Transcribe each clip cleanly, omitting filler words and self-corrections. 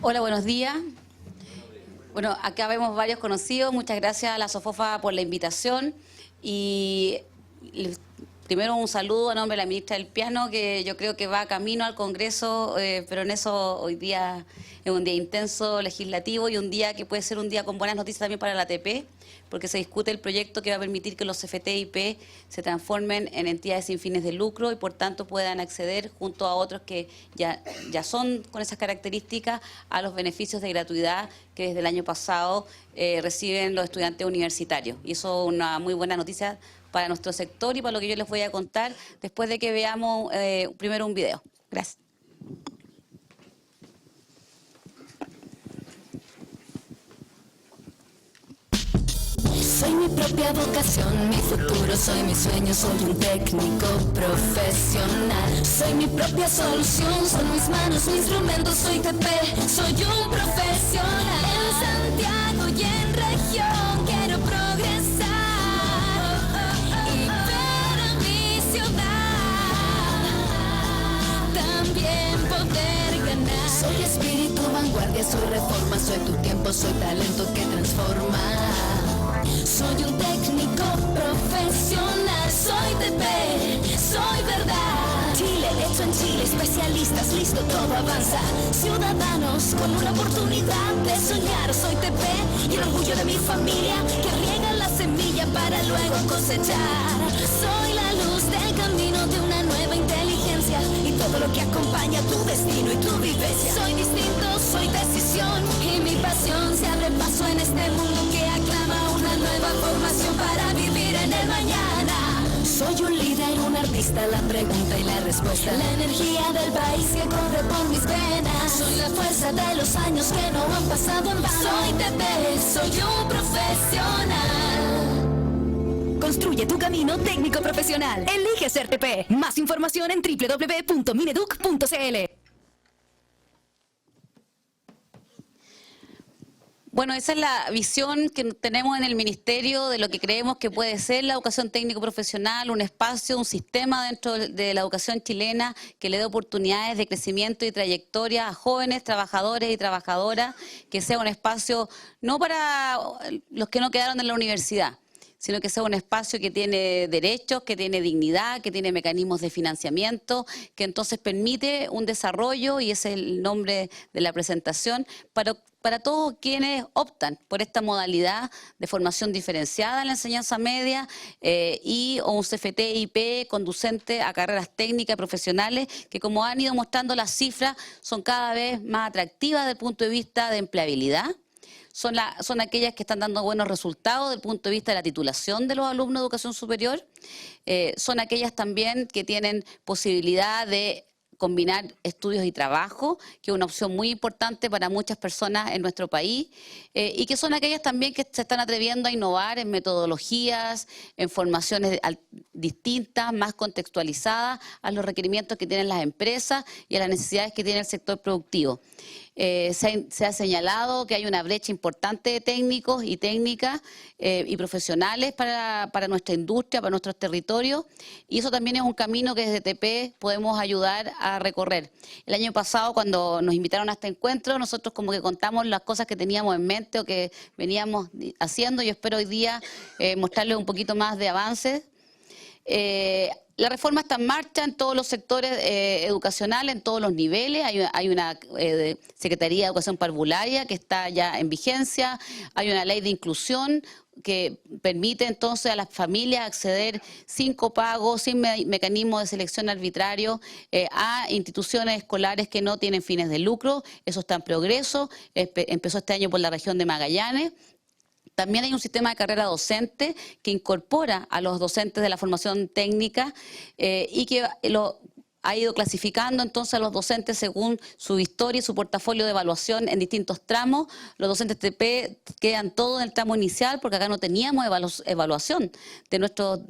Hola, buenos días. Bueno, acá vemos varios conocidos. Muchas gracias a la SOFOFA por la invitación. Y primero un saludo a nombre de la ministra del Piano, que yo creo que va camino al Congreso, pero en eso hoy día es un día intenso legislativo y un día que puede ser un día con buenas noticias también para la ATP, porque se discute el proyecto que va a permitir que los CFT-IP se transformen en entidades sin fines de lucro y por tanto puedan acceder junto a otros que ya son con esas características a los beneficios de gratuidad que desde el año pasado reciben los estudiantes universitarios. Y eso es una muy buena noticia para nuestro sector y para lo que yo les voy a contar después de que veamos primero un video. Gracias. Soy mi propia vocación, mi futuro, soy mi sueño, soy un técnico profesional. Soy mi propia solución, son mis manos, mi instrumento, soy TP, soy un profesional. En Santiago y en región quiero progresar y ver a mi ciudad también poder ganar. Soy espíritu, vanguardia, soy reforma, soy tu tiempo, soy talento que transforma. Soy un técnico profesional, soy TP, soy verdad. Chile, hecho en Chile, especialistas, listo, todo avanza. Ciudadanos con una oportunidad de soñar, soy TP y el orgullo de mi familia que riega la semilla para luego cosechar. Soy la luz del camino de una nueva inteligencia y todo lo que acompaña tu destino y tu vivencia. Soy distinto, soy decisión y mi pasión se abre paso en este mundo que aclama una nueva formación para vivir en el mañana. Soy un líder, un artista, la pregunta y la respuesta. La energía del país que corre por mis venas. Soy la fuerza de los años que no han pasado en vano. Soy TP, soy un profesional. Construye tu camino técnico profesional. Elige ser TP. Más información en www.mineduc.cl. Bueno, esa es la visión que tenemos en el Ministerio de lo que creemos que puede ser la educación técnico-profesional, un espacio, un sistema dentro de la educación chilena que le dé oportunidades de crecimiento y trayectoria a jóvenes trabajadores y trabajadoras, que sea un espacio no para los que no quedaron en la universidad, sino que sea un espacio que tiene derechos, que tiene dignidad, que tiene mecanismos de financiamiento, que entonces permite un desarrollo, y ese es el nombre de la presentación, para todos quienes optan por esta modalidad de formación diferenciada en la enseñanza media o un CFT-IP conducente a carreras técnicas profesionales que, como han ido mostrando las cifras, son cada vez más atractivas desde el punto de vista de empleabilidad. Son aquellas que están dando buenos resultados desde el punto de vista de la titulación de los alumnos de educación superior. Son aquellas también que tienen posibilidad de combinar estudios y trabajo, que es una opción muy importante para muchas personas en nuestro país, y que son aquellas también que se están atreviendo a innovar en metodologías, en formaciones distintas, más contextualizadas a los requerimientos que tienen las empresas y a las necesidades que tiene el sector productivo. Se ha señalado que hay una brecha importante de técnicos y técnicas y profesionales para nuestra industria, para nuestros territorios, y eso también es un camino que desde TP podemos ayudar a recorrer. El año pasado, cuando nos invitaron a este encuentro, nosotros como que contamos las cosas que teníamos en mente o que veníamos haciendo. Yo espero hoy día mostrarles un poquito más de avances. La reforma está en marcha en todos los sectores educacionales, en todos los niveles. Hay una Secretaría de Educación Parvularia que está ya en vigencia. Hay una ley de inclusión que permite entonces a las familias acceder sin copago, sin mecanismo de selección arbitrario a instituciones escolares que no tienen fines de lucro. Eso está en progreso. Empezó este año por la región de Magallanes. También hay un sistema de carrera docente que incorpora a los docentes de la formación técnica y que ha ido clasificando entonces a los docentes según su historia y su portafolio de evaluación en distintos tramos. Los docentes TP quedan todos en el tramo inicial porque acá no teníamos evaluación de nuestros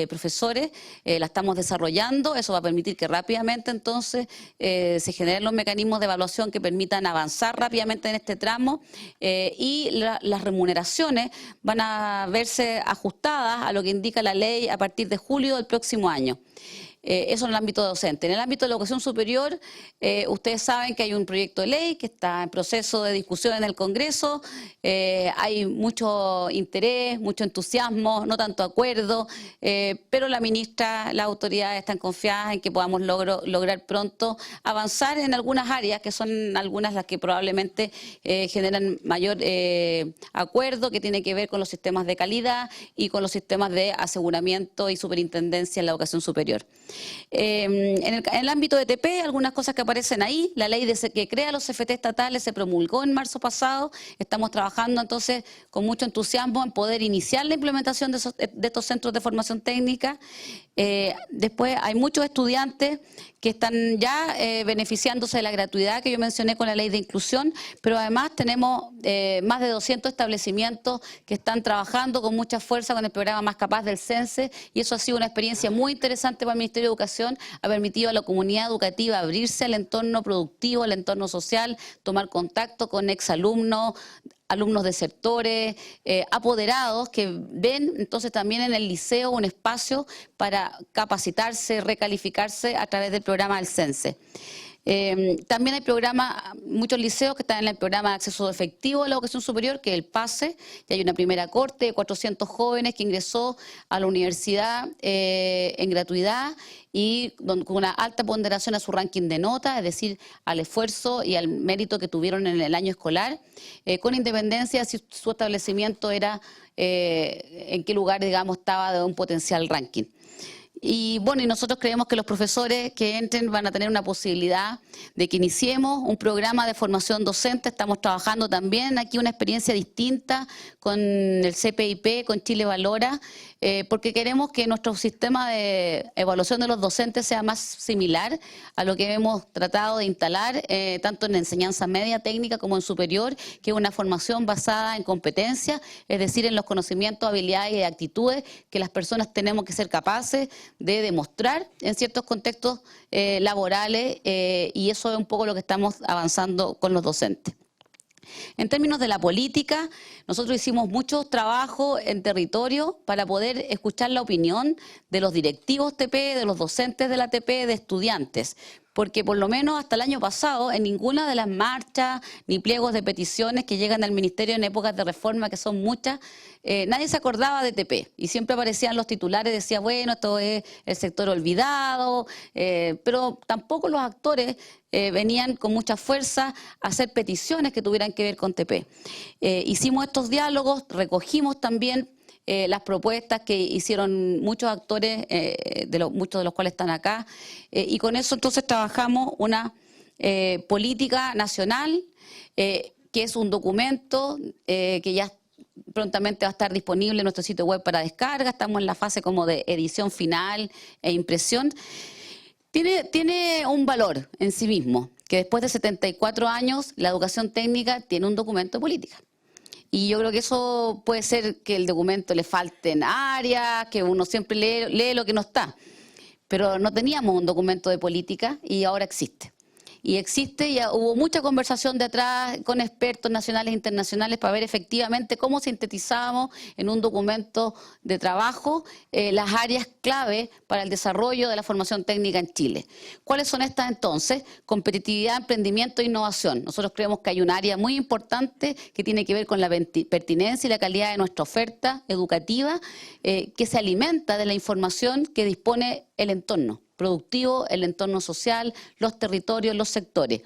profesores, la estamos desarrollando. Eso va a permitir que rápidamente entonces se generen los mecanismos de evaluación que permitan avanzar rápidamente en este tramo y las remuneraciones van a verse ajustadas a lo que indica la ley a partir de julio del próximo año. Eso en el ámbito docente. En el ámbito de la educación superior, ustedes saben que hay un proyecto de ley que está en proceso de discusión en el Congreso. Hay mucho interés, mucho entusiasmo, no tanto acuerdo, pero la ministra, las autoridades están confiadas en que podamos lograr pronto avanzar en algunas áreas, que son algunas las que probablemente generan mayor acuerdo, que tiene que ver con los sistemas de calidad y con los sistemas de aseguramiento y superintendencia en la educación superior. En el ámbito de TP, algunas cosas que aparecen ahí. La ley que crea los CFT estatales se promulgó en marzo pasado. Estamos trabajando entonces con mucho entusiasmo en poder iniciar la implementación de estos centros de formación técnica. Después hay muchos estudiantes que están ya beneficiándose de la gratuidad que yo mencioné con la ley de inclusión, pero además tenemos más de 200 establecimientos que están trabajando con mucha fuerza con el programa Más Capaz del CENSE, y eso ha sido una experiencia muy interesante para el Ministerio de Educación. Ha permitido a la comunidad educativa abrirse al entorno productivo, al entorno social, tomar contacto con exalumnos, alumnos desertores, apoderados que ven entonces también en el liceo un espacio para capacitarse, recalificarse a través del programa del CENSE. También hay muchos liceos que están en el programa de acceso efectivo a la educación superior, que es el PASE, y hay una primera corte de 400 jóvenes que ingresó a la universidad en gratuidad y con una alta ponderación a su ranking de nota, es decir, al esfuerzo y al mérito que tuvieron en el año escolar, con independencia si su establecimiento era, en qué lugar, digamos, estaba de un potencial ranking. Y bueno, y nosotros creemos que los profesores que entren van a tener una posibilidad de que iniciemos un programa de formación docente. Estamos trabajando también aquí una experiencia distinta con el CPIP, con Chile Valora, porque queremos que nuestro sistema de evaluación de los docentes sea más similar a lo que hemos tratado de instalar, tanto en enseñanza media, técnica como en superior, que es una formación basada en competencias, es decir, en los conocimientos, habilidades y actitudes que las personas tenemos que ser capaces de demostrar en ciertos contextos laborales, y eso es un poco lo que estamos avanzando con los docentes. En términos de la política, nosotros hicimos mucho trabajo en territorio para poder escuchar la opinión de los directivos TP, de los docentes de la TP, de estudiantes, porque por lo menos hasta el año pasado en ninguna de las marchas ni pliegos de peticiones que llegan al Ministerio en épocas de reforma, que son muchas, nadie se acordaba de TP y siempre aparecían los titulares, decía, bueno, esto es el sector olvidado, pero tampoco los actores venían con mucha fuerza a hacer peticiones que tuvieran que ver con TP. Hicimos estos diálogos, recogimos también las propuestas que hicieron muchos actores, muchos de los cuales están acá, y con eso entonces trabajamos una política nacional, que es un documento que ya prontamente va a estar disponible en nuestro sitio web para descarga. Estamos en la fase como de edición final e impresión. Tiene un valor en sí mismo, que después de 74 años la educación técnica tiene un documento de política. Y yo creo que eso puede ser que el documento le falten áreas, que uno siempre lee lo que no está. Pero no teníamos un documento de política y ahora existe. Y existe, y hubo mucha conversación de atrás con expertos nacionales e internacionales para ver efectivamente cómo sintetizábamos en un documento de trabajo las áreas clave para el desarrollo de la formación técnica en Chile. ¿Cuáles son estas entonces? Competitividad, emprendimiento e innovación. Nosotros creemos que hay un área muy importante que tiene que ver con la pertinencia y la calidad de nuestra oferta educativa, que se alimenta de la información que dispone el entorno productivo, el entorno social, los territorios, los sectores.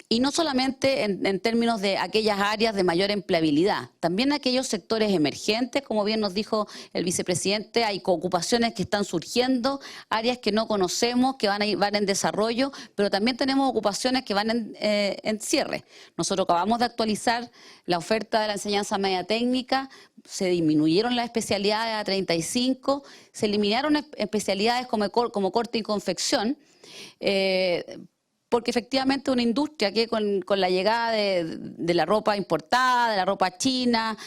Y no solamente en términos de aquellas áreas de mayor empleabilidad, también aquellos sectores emergentes, como bien nos dijo el vicepresidente, hay ocupaciones que están surgiendo, áreas que no conocemos, que van en desarrollo, pero también tenemos ocupaciones que van en cierre. Nosotros acabamos de actualizar la oferta de la enseñanza media técnica, se disminuyeron las especialidades a 35, se eliminaron especialidades como corte y confección, porque efectivamente una industria que con la llegada de la ropa importada, de la ropa china,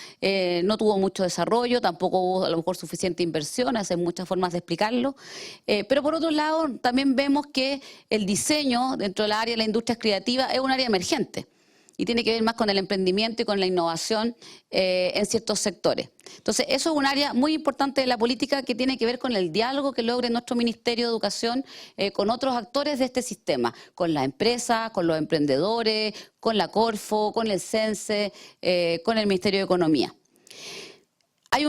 no tuvo mucho desarrollo, tampoco hubo a lo mejor suficiente inversión, hay muchas formas de explicarlo. Pero por otro lado, también vemos que el diseño dentro del área de la industria creativa es un área emergente y tiene que ver más con el emprendimiento y con la innovación en ciertos sectores. Entonces, eso es un área muy importante de la política que tiene que ver con el diálogo que logre nuestro Ministerio de Educación con otros actores de este sistema, con las empresas, con los emprendedores, con la Corfo, con el CENSE, con el Ministerio de Economía. Hay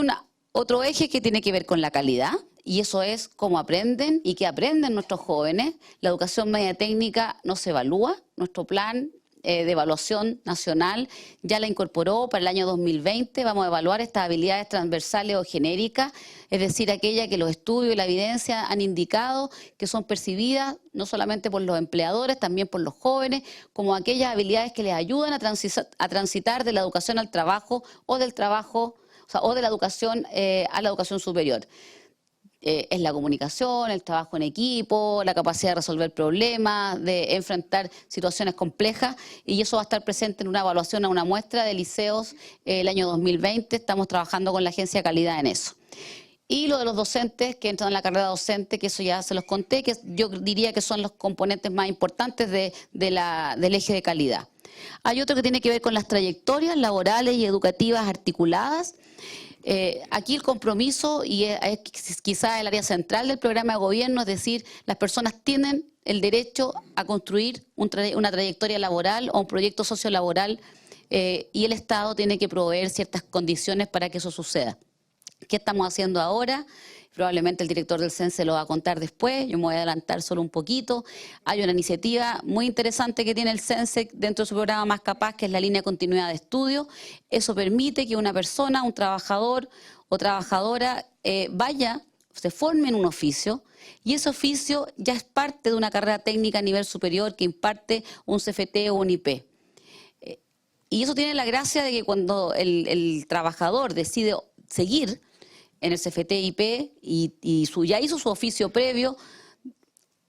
otro eje que tiene que ver con la calidad, y eso es cómo aprenden y qué aprenden nuestros jóvenes. La educación media técnica no se evalúa, nuestro plan de evaluación nacional ya la incorporó para el año 2020. Vamos a evaluar estas habilidades transversales o genéricas, es decir, aquellas que los estudios y la evidencia han indicado que son percibidas no solamente por los empleadores, también por los jóvenes, como aquellas habilidades que les ayudan a transitar de la educación al trabajo o del trabajo, o de la educación a la educación superior. Es la comunicación, el trabajo en equipo, la capacidad de resolver problemas, de enfrentar situaciones complejas, y eso va a estar presente en una evaluación a una muestra de liceos el año 2020. Estamos trabajando con la Agencia de Calidad en eso. Y lo de los docentes que entran en la carrera docente, que eso ya se los conté, que yo diría que son los componentes más importantes del eje de calidad. Hay otro que tiene que ver con las trayectorias laborales y educativas articuladas. Aquí el compromiso, y es quizás el área central del programa de gobierno, es decir, las personas tienen el derecho a construir una trayectoria laboral o un proyecto sociolaboral, y el Estado tiene que proveer ciertas condiciones para que eso suceda. ¿Qué estamos haciendo ahora? Probablemente el director del CENSE lo va a contar después, yo me voy a adelantar solo un poquito. Hay una iniciativa muy interesante que tiene el CENSE dentro de su programa Más Capaz, que es la línea de continuidad de estudio. Eso permite que una persona, un trabajador o trabajadora se forme en un oficio, y ese oficio ya es parte de una carrera técnica a nivel superior que imparte un CFT o un IP. Y eso tiene la gracia de que cuando el trabajador decide seguir en el CFT-IP y ya hizo su oficio previo,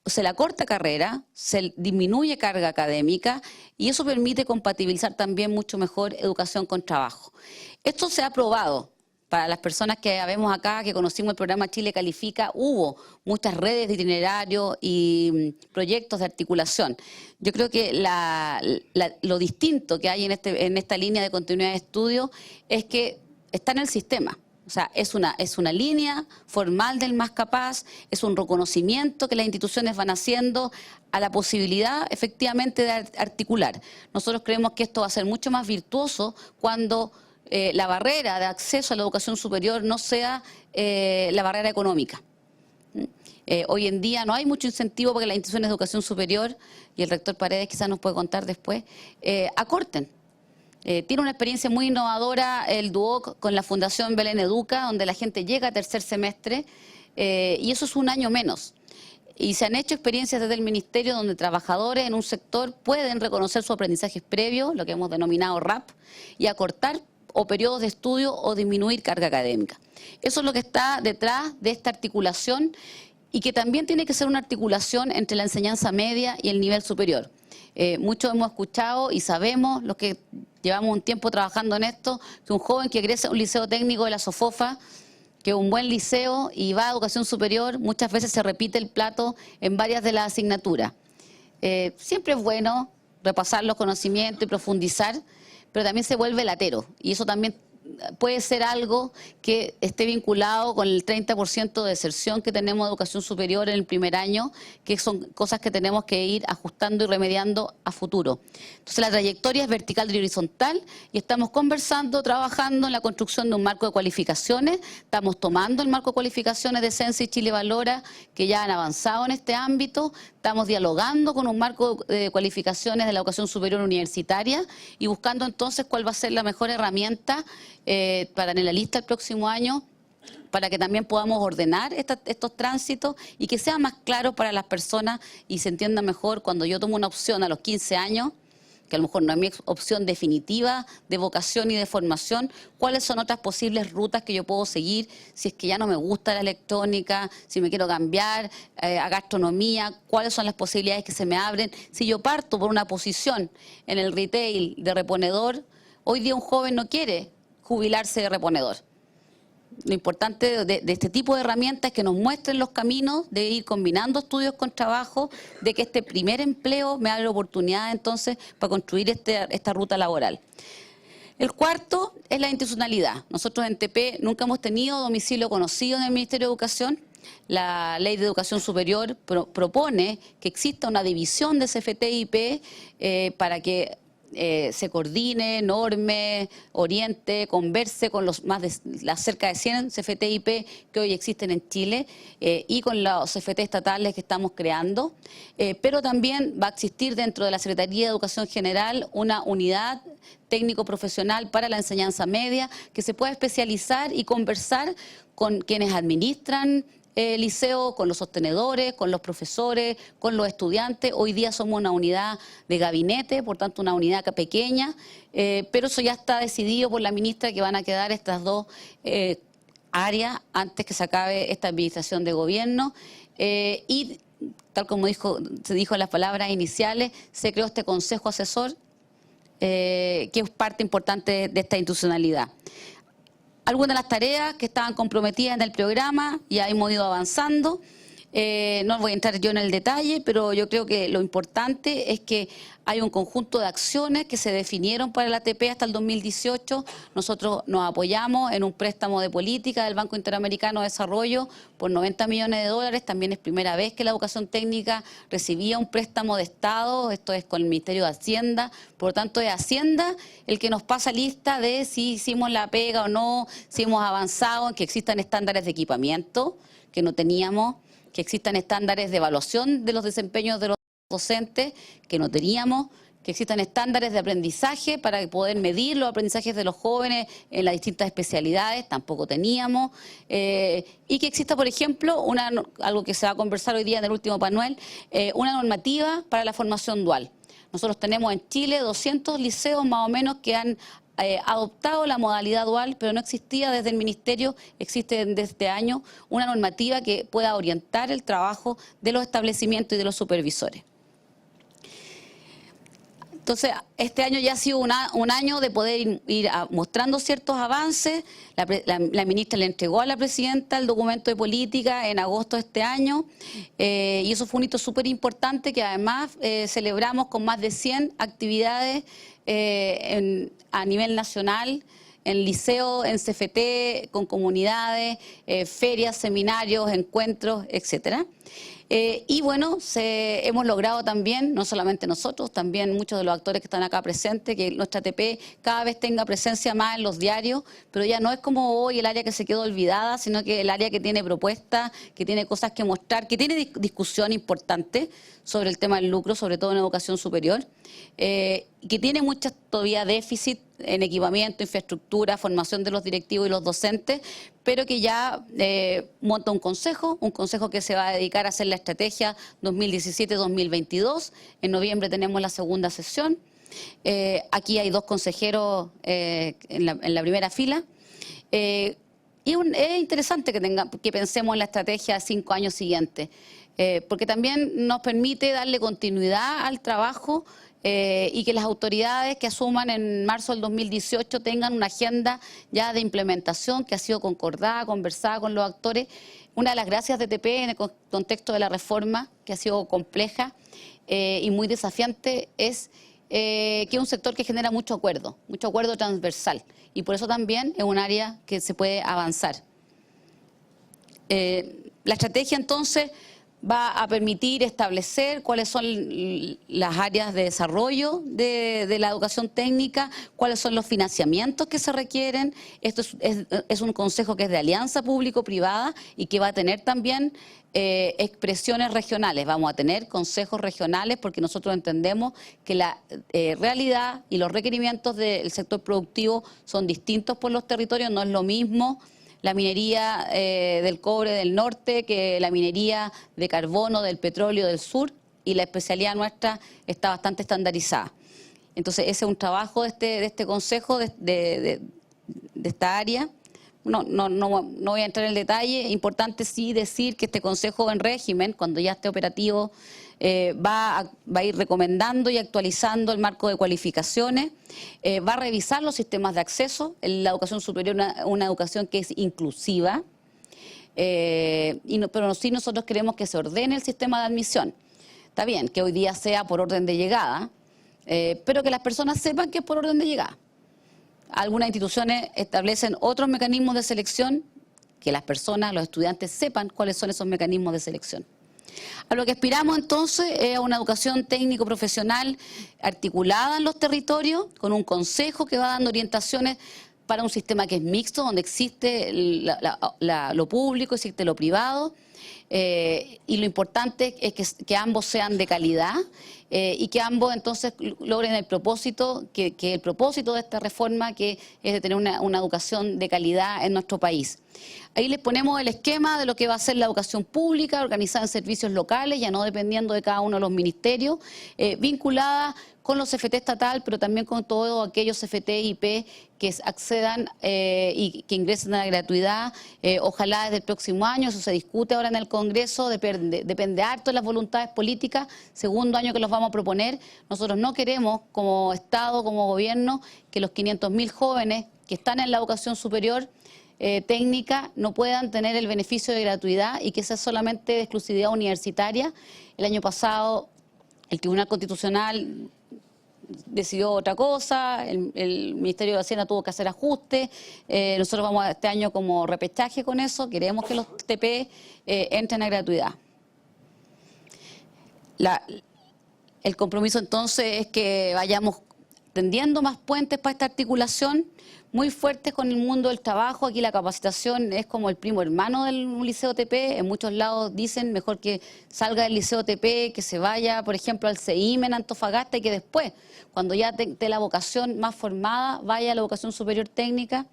se la corta carrera, se disminuye carga académica, y eso permite compatibilizar también mucho mejor educación con trabajo. Esto se ha probado. Para las personas que vemos acá, que conocimos el programa Chile Califica, hubo muchas redes de itinerarios y proyectos de articulación. Yo creo que lo distinto que hay en esta línea de continuidad de estudio es que está en el sistema. O sea, es una línea formal del Más Capaz, es un reconocimiento que las instituciones van haciendo a la posibilidad efectivamente de articular. Nosotros creemos que esto va a ser mucho más virtuoso cuando la barrera de acceso a la educación superior no sea la barrera económica. Hoy en día no hay mucho incentivo para que las instituciones de educación superior, y el rector Paredes quizás nos puede contar después, acorten. Tiene una experiencia muy innovadora el DUOC con la Fundación Belén Educa, donde la gente llega a tercer semestre, y eso es un año menos. Y se han hecho experiencias desde el Ministerio donde trabajadores en un sector pueden reconocer sus aprendizajes previos, lo que hemos denominado RAP, y acortar o periodos de estudio o disminuir carga académica. Eso es lo que está detrás de esta articulación, y que también tiene que ser una articulación entre la enseñanza media y el nivel superior. Muchos hemos escuchado y sabemos, los que llevamos un tiempo trabajando en esto, que un joven que egresa un liceo técnico de la SOFOFA, que es un buen liceo y va a educación superior, muchas veces se repite el plato en varias de las asignaturas. Siempre es bueno repasar los conocimientos y profundizar, pero también se vuelve latero, y eso también puede ser algo que esté vinculado con el 30% de deserción que tenemos de educación superior en el primer año, que son cosas que tenemos que ir ajustando y remediando a futuro. Entonces la trayectoria es vertical y horizontal, y estamos conversando, trabajando en la construcción de un marco de cualificaciones. Estamos tomando el marco de cualificaciones de CENSE y Chile Valora, que ya han avanzado en este ámbito. Estamos dialogando con un marco de cualificaciones de la educación superior universitaria y buscando entonces cuál va a ser la mejor herramienta para en la lista el próximo año, para que también podamos ordenar estos tránsitos y que sea más claro para las personas y se entienda mejor. Cuando yo tomo una opción a los 15 años, que a lo mejor no es mi opción definitiva de vocación y de formación, cuáles son otras posibles rutas que yo puedo seguir si es que ya no me gusta la electrónica, si me quiero cambiar a gastronomía, cuáles son las posibilidades que se me abren. Si yo parto por una posición en el retail de reponedor, hoy día un joven no quiere jubilarse de reponedor. Lo importante de este tipo de herramientas es que nos muestren los caminos de ir combinando estudios con trabajo, de que este primer empleo me abre oportunidad entonces para construir esta ruta laboral. El cuarto es la institucionalidad. Nosotros en TP nunca hemos tenido domicilio conocido en el Ministerio de Educación. La Ley de Educación Superior propone que exista una división de CFT-IP para que se coordine, norme, oriente, converse con las cerca de 100 CFT-IP que hoy existen en Chile y con los CFT estatales que estamos creando, pero también va a existir dentro de la Secretaría de Educación General una unidad técnico-profesional para la enseñanza media que se pueda especializar y conversar con quienes administran liceo, con los sostenedores, con los profesores, con los estudiantes. Hoy día somos una unidad de gabinete, por tanto una unidad pequeña, pero eso ya está decidido por la ministra que van a quedar estas dos áreas antes que se acabe esta administración de gobierno. Y tal como se dijo en las palabras iniciales, se creó este consejo asesor que es parte importante de esta institucionalidad. Algunas de las tareas que estaban comprometidas en el programa ya hemos ido avanzando. No voy a entrar yo en el detalle, pero yo creo que lo importante es que hay un conjunto de acciones que se definieron para la ATP hasta el 2018. Nosotros nos apoyamos en un préstamo de política del Banco Interamericano de Desarrollo por 90 millones de dólares. También es primera vez que la educación técnica recibía un préstamo de Estado, esto es con el Ministerio de Hacienda. Por lo tanto, es Hacienda el que nos pasa lista de si hicimos la pega o no, si hemos avanzado en que existan estándares de equipamiento que no teníamos, que existan estándares de evaluación de los desempeños de los docentes, que no teníamos, que existan estándares de aprendizaje para poder medir los aprendizajes de los jóvenes en las distintas especialidades, tampoco teníamos, y que exista, por ejemplo, algo que se va a conversar hoy día en el último panel, una normativa para la formación dual. Nosotros tenemos en Chile 200 liceos más o menos que han adoptado la modalidad dual, pero no existía desde el Ministerio, existe desde este año una normativa que pueda orientar el trabajo de los establecimientos y de los supervisores. Entonces, este año ya ha sido un año de poder ir mostrando ciertos avances. La ministra le entregó a la presidenta el documento de política en agosto de este año y eso fue un hito súper importante que además celebramos con más de 100 actividades a nivel nacional, en liceo, en CFT, con comunidades, ferias, seminarios, encuentros, etcétera. Y bueno, hemos logrado también, no solamente nosotros, también muchos de los actores que están acá presentes, que nuestra ATP cada vez tenga presencia más en los diarios, pero ya no es como hoy el área que se quedó olvidada, sino que el área que tiene propuestas, que tiene cosas que mostrar, que tiene discusión importante sobre el tema del lucro, sobre todo en educación superior, que tiene muchas todavía déficit en equipamiento, infraestructura, formación de los directivos y los docentes, pero que ya monta un consejo que se va a dedicar a hacer la estrategia 2017-2022. En noviembre tenemos la segunda sesión. Aquí hay 2 consejeros en la primera fila. Y es interesante que pensemos en la estrategia de 5 años siguientes, porque también nos permite darle continuidad al trabajo y que las autoridades que asuman en marzo del 2018 tengan una agenda ya de implementación que ha sido concordada, conversada con los actores. Una de las gracias de TP en el contexto de la reforma, que ha sido compleja y muy desafiante, es que es un sector que genera mucho acuerdo transversal, y por eso también es un área que se puede avanzar. La estrategia entonces va a permitir establecer cuáles son las áreas de desarrollo de la educación técnica, cuáles son los financiamientos que se requieren. Esto es un consejo que es de alianza público-privada y que va a tener también expresiones regionales. Vamos a tener consejos regionales porque nosotros entendemos que la realidad y los requerimientos del sector productivo son distintos por los territorios. No es lo mismo la minería del cobre del norte que la minería de carbono del petróleo del sur, y la especialidad nuestra está bastante estandarizada. Entonces, ese es un trabajo de este consejo, de esta área. No voy a entrar en el detalle. Importante sí decir que este consejo en régimen, cuando ya esté operativo, va a ir recomendando y actualizando el marco de cualificaciones, va a revisar los sistemas de acceso. La educación superior es una educación que es inclusiva, pero sí nosotros queremos que se ordene el sistema de admisión. Está bien que hoy día sea por orden de llegada, pero que las personas sepan que es por orden de llegada. Algunas instituciones establecen otros mecanismos de selección, que las personas, los estudiantes sepan cuáles son esos mecanismos de selección. A lo que aspiramos entonces es a una educación técnico-profesional articulada en los territorios, con un consejo que va dando orientaciones para un sistema que es mixto, donde existe lo público, existe lo privado, y lo importante es que ambos sean de calidad y que ambos entonces logren el propósito, que el propósito de esta reforma, que es de tener una educación de calidad en nuestro país. Ahí les ponemos el esquema de lo que va a ser la educación pública, organizada en servicios locales, ya no dependiendo de cada uno de los ministerios, vinculada con los CFT estatal, pero también con todos aquellos CFT y IP que accedan y que ingresen a la gratuidad, ojalá desde el próximo año. Eso se discute ahora en el Congreso, depende harto de las voluntades políticas, segundo año que los vamos a proponer. Nosotros no queremos, como Estado, como gobierno, que los 500.000 jóvenes que están en la educación superior técnica no puedan tener el beneficio de gratuidad y que sea solamente de exclusividad universitaria. El año pasado el Tribunal Constitucional decidió otra cosa, el Ministerio de Hacienda tuvo que hacer ajustes, nosotros vamos este año como repechaje con eso, queremos que los TP entren a gratuidad. El compromiso entonces es que vayamos tendiendo más puentes para esta articulación, muy fuertes con el mundo del trabajo. Aquí la capacitación es como el primo hermano del liceo TP. En muchos lados dicen mejor que salga del liceo TP, que se vaya, por ejemplo, al CEIM en Antofagasta y que después, cuando ya tenga la vocación más formada, vaya a la educación superior técnica.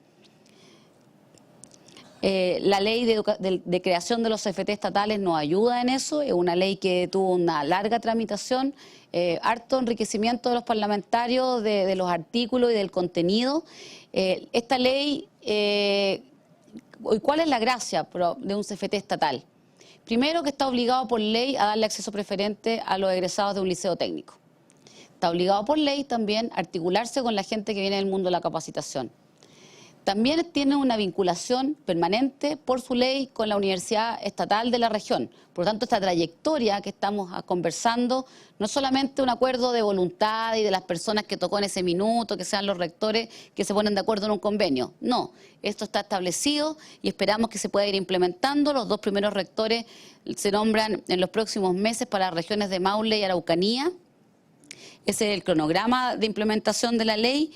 La ley de creación de los CFT estatales nos ayuda en eso. Es una ley que tuvo una larga tramitación, harto enriquecimiento de los parlamentarios, de los artículos y del contenido. Esta ley, ¿cuál es la gracia de un CFT estatal? Primero, que está obligado por ley a darle acceso preferente a los egresados de un liceo técnico. Está obligado por ley también a articularse con la gente que viene del mundo de la capacitación. También tiene una vinculación permanente por su ley con la Universidad Estatal de la región. Por lo tanto, esta trayectoria que estamos conversando no es solamente un acuerdo de voluntad y de las personas que tocó en ese minuto, que sean los rectores que se ponen de acuerdo en un convenio. No, esto está establecido y esperamos que se pueda ir implementando. Los dos primeros rectores se nombran en los próximos meses para las regiones de Maule y Araucanía. Ese es el cronograma de implementación de la ley.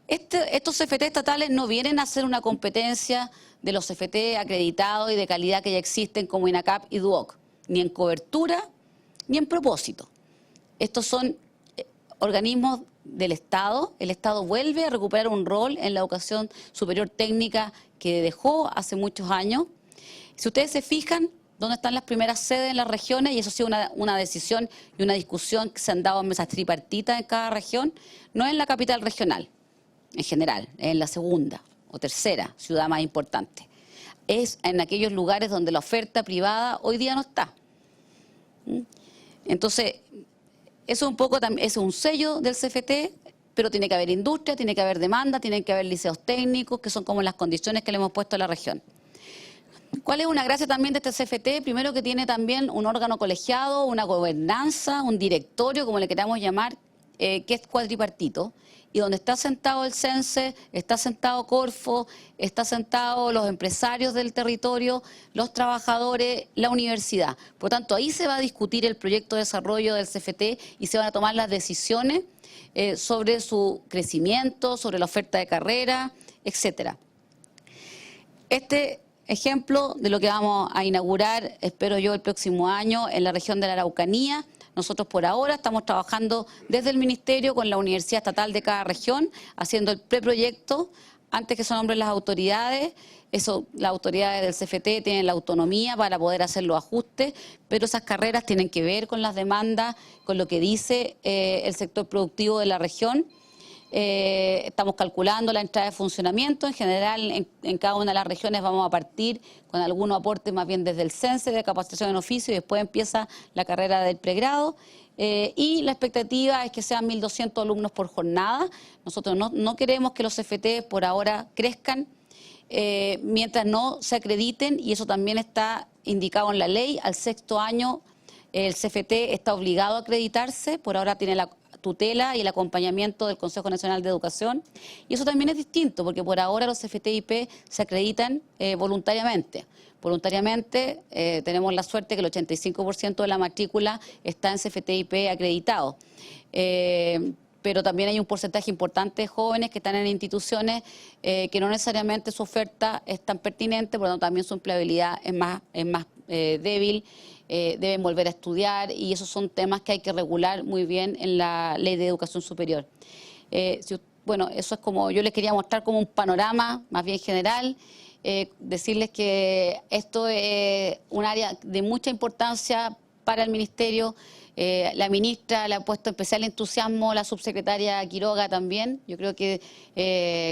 Estos CFT estatales no vienen a ser una competencia de los CFT acreditados y de calidad que ya existen como INACAP y DUOC, ni en cobertura ni en propósito. Estos son organismos del Estado. El Estado vuelve a recuperar un rol en la educación superior técnica que dejó hace muchos años. Si ustedes se fijan, ¿dónde están las primeras sedes en las regiones? Y eso ha sido una decisión y una discusión que se han dado en mesas tripartitas en cada región. No en la capital regional, en general, en la segunda o tercera ciudad más importante. Es en aquellos lugares donde la oferta privada hoy día no está. Entonces, eso un poco es un sello del CFT, pero tiene que haber industria, tiene que haber demanda, tienen que haber liceos técnicos, que son como las condiciones que le hemos puesto a la región. ¿Cuál es una gracia también de este CFT? Primero, que tiene también un órgano colegiado, una gobernanza, un directorio, como le queramos llamar, que es cuadripartito, y donde está sentado el CENSE, está sentado Corfo, está sentado los empresarios del territorio, los trabajadores, la universidad. Por lo tanto, ahí se va a discutir el proyecto de desarrollo del CFT y se van a tomar las decisiones sobre su crecimiento, sobre la oferta de carrera, etcétera. Este ejemplo de lo que vamos a inaugurar, espero yo, el próximo año en la región de la Araucanía. Nosotros por ahora estamos trabajando desde el Ministerio con la Universidad Estatal de cada región, haciendo el preproyecto. antes que se nombren las autoridades, las autoridades del CFT tienen la autonomía para poder hacer los ajustes, pero esas carreras tienen que ver con las demandas, con lo que dice el sector productivo de la región. Estamos calculando la entrada de funcionamiento. En general, en cada una de las regiones vamos a partir con algunos aportes más bien desde el CENSE de capacitación en oficio y después empieza la carrera del pregrado. Y la expectativa es que sean 1.200 alumnos por jornada. Nosotros no queremos que los CFT por ahora crezcan mientras no se acrediten, y eso también está indicado en la ley. Al 6º año el CFT está obligado a acreditarse, por ahora tiene la tutela y el acompañamiento del Consejo Nacional de Educación, y eso también es distinto porque por ahora los CFT-IP se acreditan voluntariamente. Tenemos la suerte que el 85% de la matrícula está en CFT-IP acreditado. Pero también hay un porcentaje importante de jóvenes que están en instituciones que no necesariamente su oferta es tan pertinente, por lo tanto también su empleabilidad es más débil, deben volver a estudiar, y esos son temas que hay que regular muy bien en la Ley de Educación Superior. Bueno, eso es como, yo les quería mostrar como un panorama más bien general, decirles que esto es un área de mucha importancia para el Ministerio. La ministra le ha puesto especial entusiasmo, la subsecretaria Quiroga también. Yo creo que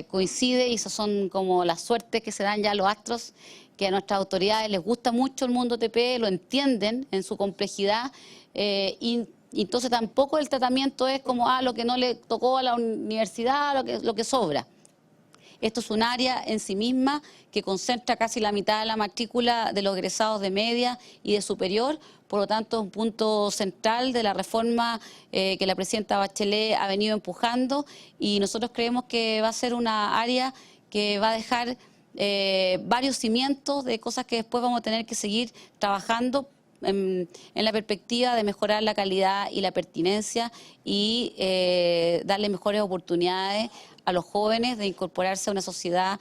coincide, y esas son como las suertes que se dan ya los astros, que a nuestras autoridades les gusta mucho el mundo TP, lo entienden en su complejidad, y entonces tampoco el tratamiento es como lo que no le tocó a la universidad, lo que sobra. Esto es un área en sí misma que concentra casi la mitad de la matrícula de los egresados de media y de superior. Por lo tanto, es un punto central de la reforma que la presidenta Bachelet ha venido empujando, y nosotros creemos que va a ser una área que va a dejar varios cimientos de cosas que después vamos a tener que seguir trabajando en la perspectiva de mejorar la calidad y la pertinencia, y darle mejores oportunidades a los jóvenes de incorporarse a una sociedad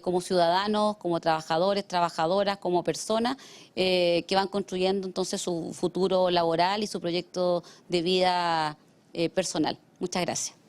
como ciudadanos, como trabajadores, trabajadoras, como personas que van construyendo entonces su futuro laboral y su proyecto de vida personal. Muchas gracias.